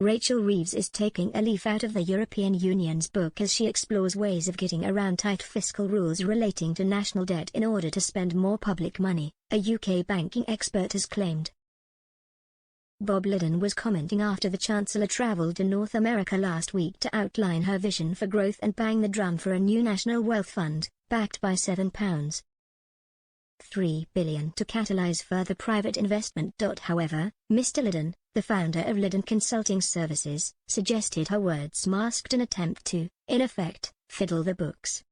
Rachel Reeves is taking a leaf out of the European Union's book as she explores ways of getting around tight fiscal rules relating to national debt in order to spend more public money, a UK banking expert has claimed. Bob Lyddon was commenting after the Chancellor travelled to North America last week to outline her vision for growth and bang the drum for a new national wealth fund, backed by £7.3 billion to catalyse further private investment. However, Mr. Lyddon, the founder of Lyddon Consulting Services, suggested her words masked an attempt to, in effect, fiddle the books.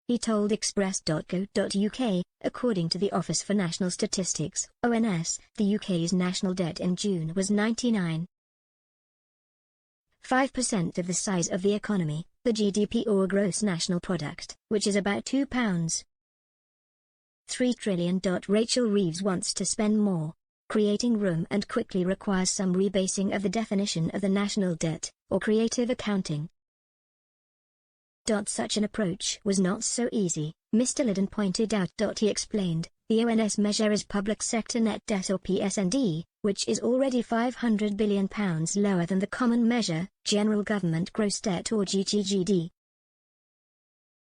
He told Express.co.uk, according to the Office for National Statistics, ONS, the UK's national debt in June was 99.5% of the size of the economy, the GDP or gross national product, which is about £2.3 trillion. Rachel Reeves wants to spend more. Creating room and quickly requires some rebasing of the definition of the national debt, or creative accounting. Such an approach was not so easy, Mr. Lyddon pointed out. He explained, the ONS measure is public sector net debt or PSND, which is already £500 billion lower than the common measure, general government gross debt or GGGD.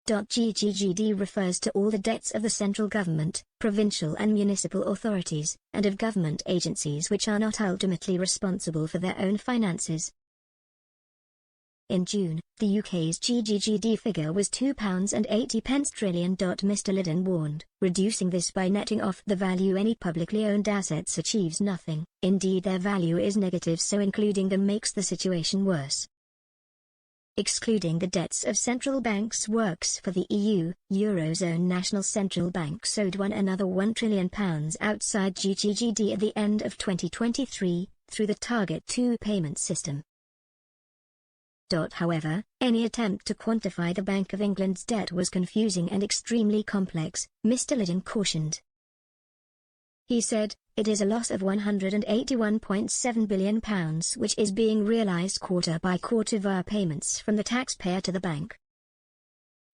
GGGD refers to all the debts of the central government, provincial and municipal authorities, and of government agencies which are not ultimately responsible for their own finances. In June, the UK's GGGD figure was £2.80 trillion. Mr. Lyddon warned, reducing this by netting off the value any publicly owned assets achieves nothing. Indeed, their value is negative, so including them makes the situation worse. Excluding the debts of central banks works for the EU. Eurozone national central banks owed one another £1 trillion outside GGGD at the end of 2023, through the Target 2 payment system. However, any attempt to quantify the Bank of England's debt was confusing and extremely complex, Mr. Lyddon cautioned. He said, it is a loss of £181.7 billion which is being realised quarter by quarter via payments from the taxpayer to the bank.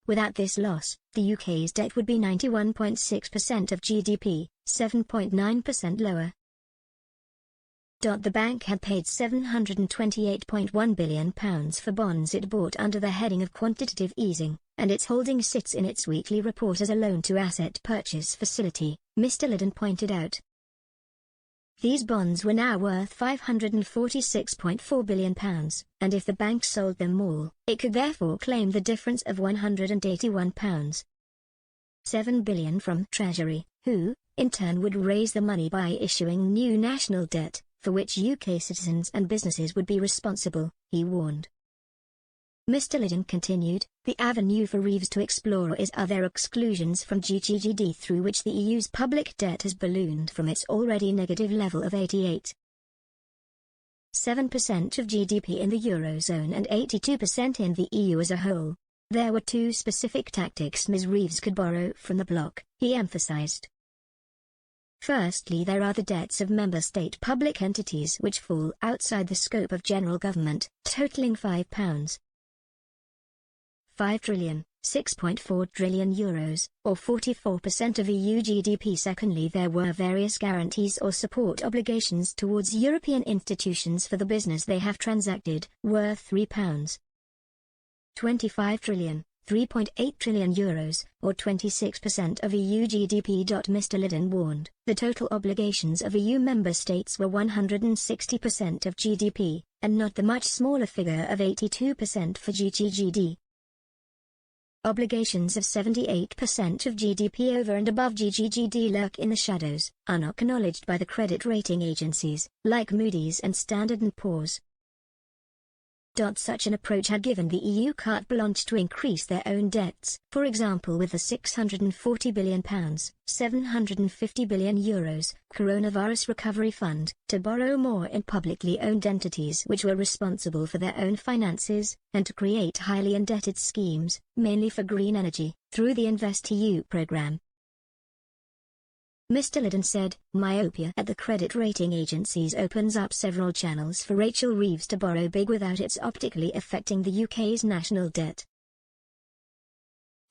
Without this loss, the UK's debt would be 91.6% of GDP, 7.9% lower. The bank had paid £728.1 billion for bonds it bought under the heading of quantitative easing, and its holding sits in its weekly report as a loan-to-asset purchase facility, Mr. Lyddon pointed out. These bonds were now worth £546.4 billion, and if the bank sold them all, it could therefore claim the difference of £181.7 billion from Treasury, who, in turn would raise the money by issuing new national debt, for which UK citizens and businesses would be responsible, he warned. Mr. Lyddon continued, the avenue for Reeves to explore is other exclusions from GGGD through which the EU's public debt has ballooned from its already negative level of 88.7% of GDP in the Eurozone and 82% in the EU as a whole. There were two specific tactics Ms. Reeves could borrow from the bloc, he emphasised. Firstly, there are the debts of member state public entities which fall outside the scope of general government, totalling £5 trillion, €6.4 trillion, or 44% of EU GDP. Secondly, there were various guarantees or support obligations towards European institutions for the business they have transacted, worth £3.25 trillion. €3.8 trillion, or 26% of EU GDP. Mr. Lyddon warned, the total obligations of EU member states were 160% of GDP, and not the much smaller figure of 82% for GGGD. Obligations of 78% of GDP over and above GGGD lurk in the shadows, unacknowledged by the credit rating agencies, like Moody's and Standard & Poor's. Such an approach had given the EU carte blanche to increase their own debts, for example with the £640 billion, €750 billion Coronavirus Recovery Fund, to borrow more in publicly owned entities which were responsible for their own finances, and to create highly indebted schemes, mainly for green energy, through the InvestEU programme. Mr. Lyddon said, myopia at the credit rating agencies opens up several channels for Rachel Reeves to borrow big without its optically affecting the UK's national debt.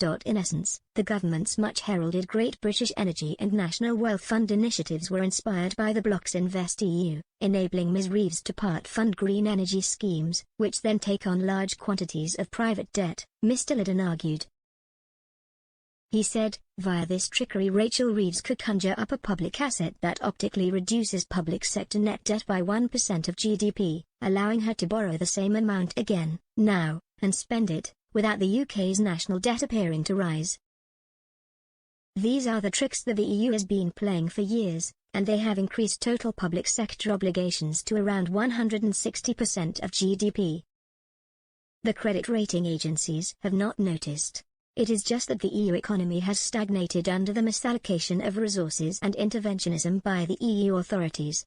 In essence, the government's much-heralded Great British Energy and National Wealth Fund initiatives were inspired by the bloc's InvestEU, enabling Ms. Reeves to part-fund green energy schemes, which then take on large quantities of private debt, Mr. Lyddon argued. He said, via this trickery Rachel Reeves could conjure up a public asset that optically reduces public sector net debt by 1% of GDP, allowing her to borrow the same amount again, now, and spend it, without the UK's national debt appearing to rise. These are the tricks that the EU has been playing for years, and they have increased total public sector obligations to around 160% of GDP. The credit rating agencies have not noticed. It is just that the EU economy has stagnated under the misallocation of resources and interventionism by the EU authorities.